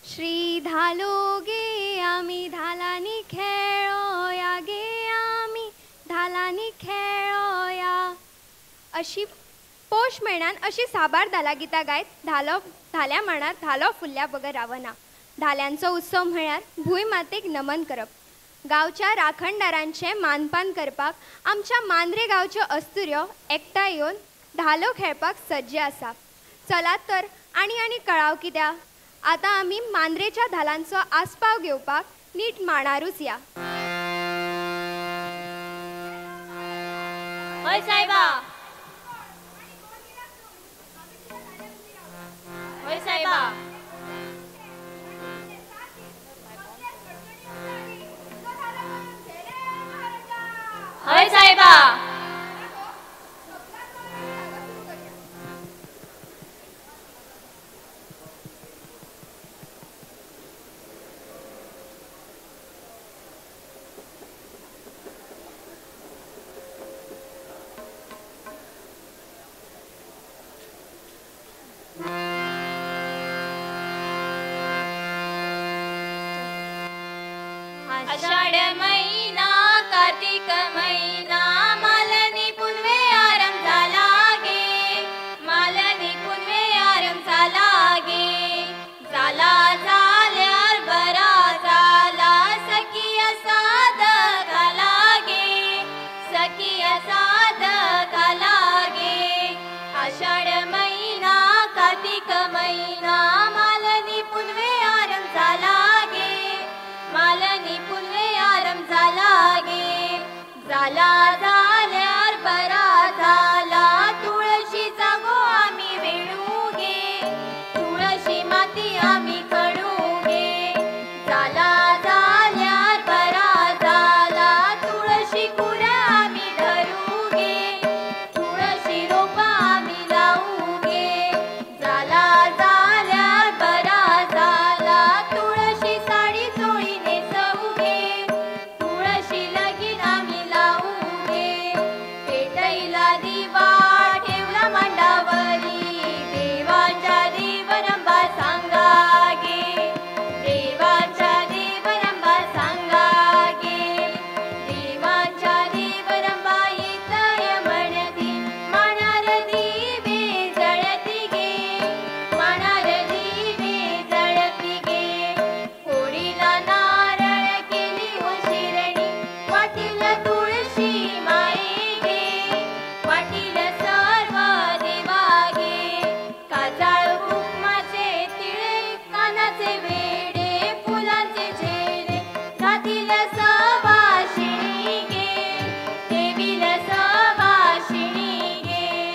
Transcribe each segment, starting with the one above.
श्री धालो गे आमी धालांनी खेळोया गे आमी धालांनी खेळोया अशी पौष म्हयन्यान अशी साबार धाला गितां गायत धाल्या मांडार धालो फुल्ल्या बगर रावना. धाल्यांचो उत्सव म्हळ्यार भूंय मातेक नमन करप. गांवच्या राखणदारांचे मानपान करपाक आमच्या मांद्रे गांवच्यो अस्तुऱ्यो एकठांय येवन धालो खेळपाक सज्ज आसा. चलात तर आनी कळाव कित्या. आतां आमी मांद्रेच्या धालांचो आस्पाव घेवपाक नीट मांडारूच या. हय सायबा. हय सायबा. हय सायबा. आषाढ महिना कार्तिक महिना मालनी पुनवे आरंभ झाला गे. मालनी पुनवे आरंभ झाला गे. झाला झाल्यार बरा झाला सखिया साद घाला गे. सखिया साद घाला गे. आषाढ महिना कार्तिक महिना मालनी पुनवे आरंभ झाला गे. मालनी पुनवे आरंभ झाला गे. झाला झाल्यार बरा झाला तुळशी जागो आम्ही वेणू गे. तुळशी माती आम्ही खणू गे. झाला झाल्यार बरा झाला तुळशी कुऱ्या आम्ही धरू गे. तुळशी रोपा आम्ही लावू गे. झाला झाल्यार बरा झाला तुळशी साडी चोळी नेसवू गे. तुळशी लगीन आम्ही लावू गे. पेटईला दिवा ठेवला मांडावरी देवाच्या देवरंबा सांगा गे. देवाच्या देवरंबा सांगा गे. देवाच्या देवरंबा येतय म्हणती मानार दिवे जळती गे. मानार दिवे जळती गे. होळीला नारळ केली हो शिरणी वाटील तुळशी माई गे. वाटील सर्व देवा गे. काजळ कुंकमाचे तिळे कानाचे वेडे फुलांचे झेले घातील सवाशिणी गे. देवील सवाशिणी गे.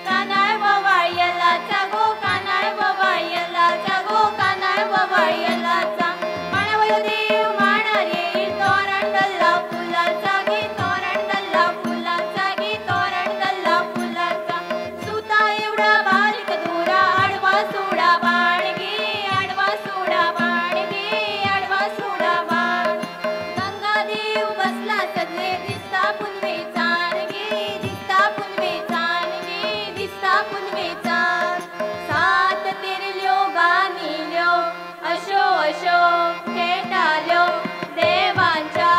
कानाळ ववाळ्यलाचा गो कानाळ ववाळ्यलाचा गो कानाळ ववाळ्यलाचा. मानवयो देव मांडार येईल तोरण दल्ला फुलाचा गे. तोरण दल्ला फुलाचा गे. तोरण दल्ला फुलाचा. सुता एवढा बारीक दोरा आडवा सोडा बाण गे. आडवा सोडा बाण गे. आडवा सोडा बाण. गंगादेव बसला सजले दिसता पुनवे चाण गे. दिसता पुनवे चाण गे. दिसता पुनवे चाण. सात तेरल्यो गानिल्यो अशो अशो खेळटाल्यो देवांच्या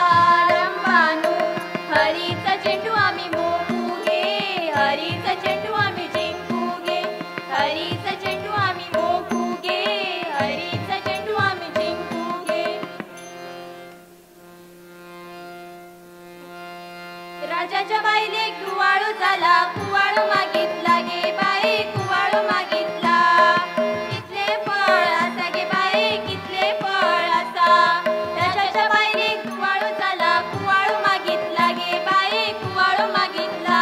रंबानू. हरीचा चेंडू आम्ही मोकू गे. हरीचा चेंडू आम्ही जिंकू गे. हरीचा चेंडू आम्ही मोकू गे. हरीचा चेंडू आम्ही जिंकू गे. राजाच्या बाईले कुवाळू झाला कुवाळू मागितला गे बाई. कुवाळू मागितला. कितले फळ आसा गे बाई. कितले फळ आसा. राजाच्या बाईले कुवाळू झाला कुवाळू मागितला गे बाई. कुवाळू मागितला.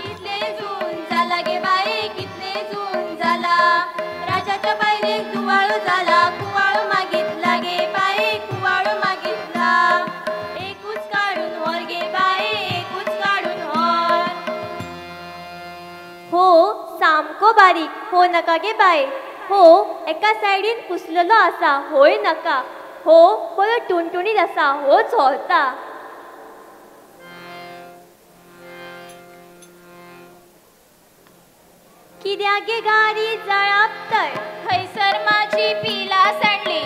कितले जून झाला गे बाई. कितले जून झाला. राजाच्या बाईले कुवाळू झाला कुवाळू मागितला गे बाई. कुवाळू मागितला. एकूच काढून वर गे बाई. एकूच काढून वर. हो सामको बारीक. हो नका गे बाय. हो एका सायडीन पुसलेलो आसा. होय नका. हो बरो टुणटुणीत आसा. हो चोरता. कित्याक गे गाडी जळाप तर. खैसर माझी पिला सांडली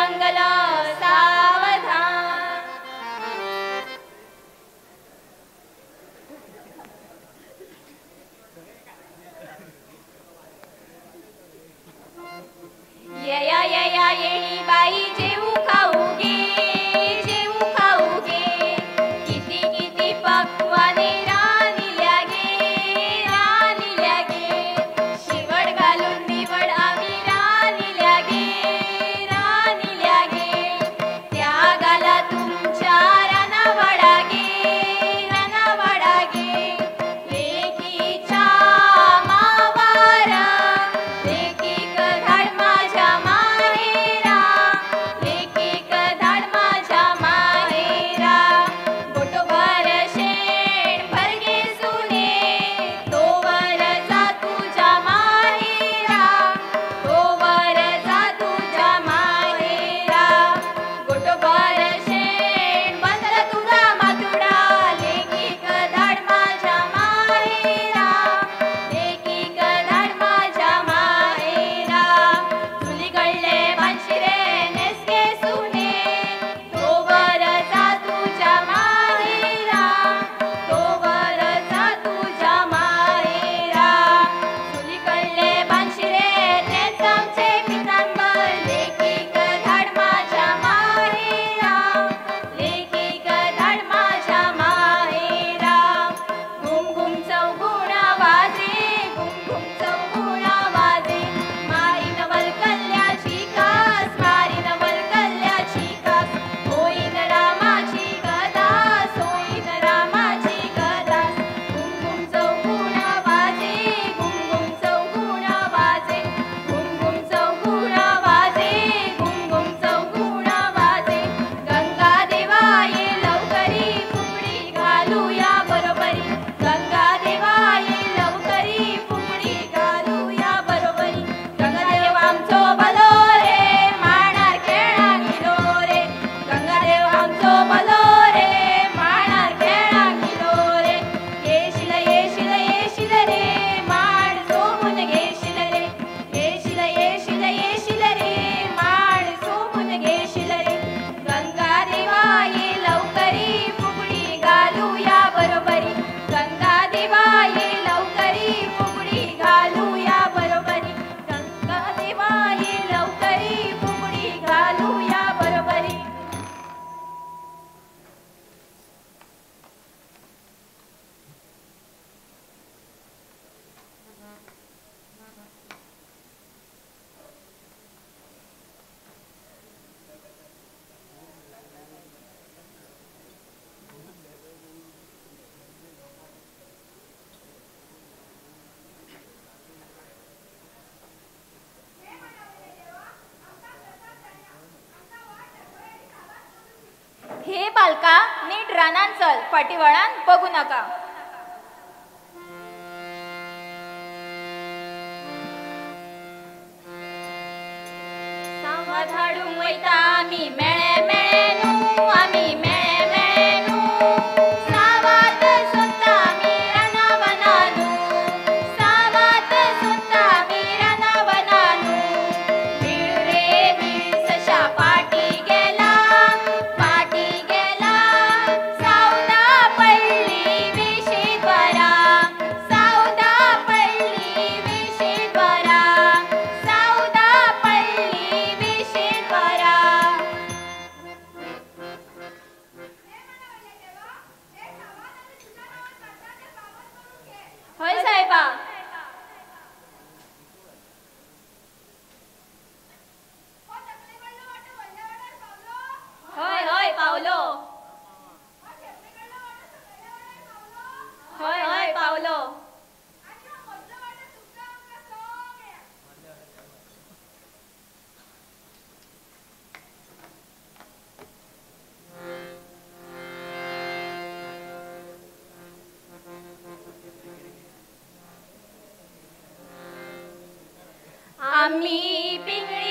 मंगल सावधान. येया येया येणी बाई जेऊ खाऊ घे, जेऊ खाऊ घे. किती किती पक्वाने रानिल्या गे, रानिल्या गे. शिवड घालून निवड आम्ही रानिल्या गे, रानिल्या गे. त्यागाला तुमच्या रानावाडा गे, रानावाडा गे. लेकीच्या मावार, लेकीक धाड माझ्या माहेरा, लेकीक धाड माझ्या माहेरा. बोटभर शेण भरगे सुने, तोवर जा तुझ्या माहेरा, तोवर जा तुझ्या माहेरा. बोटभर शेण बंदर तुझा मातुडा, लेकीक धाड माझ्या माहेरा, लेकीक धाड माझ्या माहेरा. चुली गळले बांशिरे नेसके सुने, तोवर जा तुझ्या माहेरा, तोवर जा तुझ्या माहेरा. चुली गळले बांशिरे नेस आमचे पितांबर, लेकीक धाड माझ्या माहेरा, लेकीक धाड माझ्या माहेरा. घुम घुम चौगुण वाजे, घुम घुम चौगुण वाजे. मारीन वल्कल्याची कास, मारीन वल्कल्याची कास. होईन रामाची गदास, होईन रामाची गदास. घुम घुम चौगुण वाजे, घुम घुम चौगुण वाजे. घुम घुम चौगुण वाजे, घुम घुम चौगुण वाजे. गंगा देवा ये लवकरी, फुगडी घालूया बरोबरी. गंगा देवा ये लवकरी, फुगडी घालूया बरोबरी. गंगादेव आमचो भलो रे, मांडार खेळा गेलो रे. गंगादेव आमचो भलो रे, मांडार खेळा गेलो रे. येशील येशील येशील रे, मांड सोमून घेशील रे. येशील येशील येशील रे, मांड सोमून घेशील रे. गंगादेवा ये लवकरी, फुगडी घालूया बरोबरी. गंगादेवा ये लवकरी, फुगडी घालूया बरोबरी. गंगादेवा ये लवकरी, फुगडी घालूया बरोबरी. हे बालका, नीट रानान चल, पाठीवळान बघू नका. संवाद हाडूंक वयता आमी मेळे मेळेनू, आमी मेळे मेळेनू. सावात सोदता आमी रानावनानू, सावात सोदता आमी रानावनानू. वीळ रे वीळ सशा पाटी गेला, पाटी गेला. सावदा पडली विशीद्वारा, सावदा पडली विशीद्वारा, सावदा पडली विशीद्वारा. होय साहेबा. होय होय पावलो. होय होय पावलो. आम्ही पिंगळे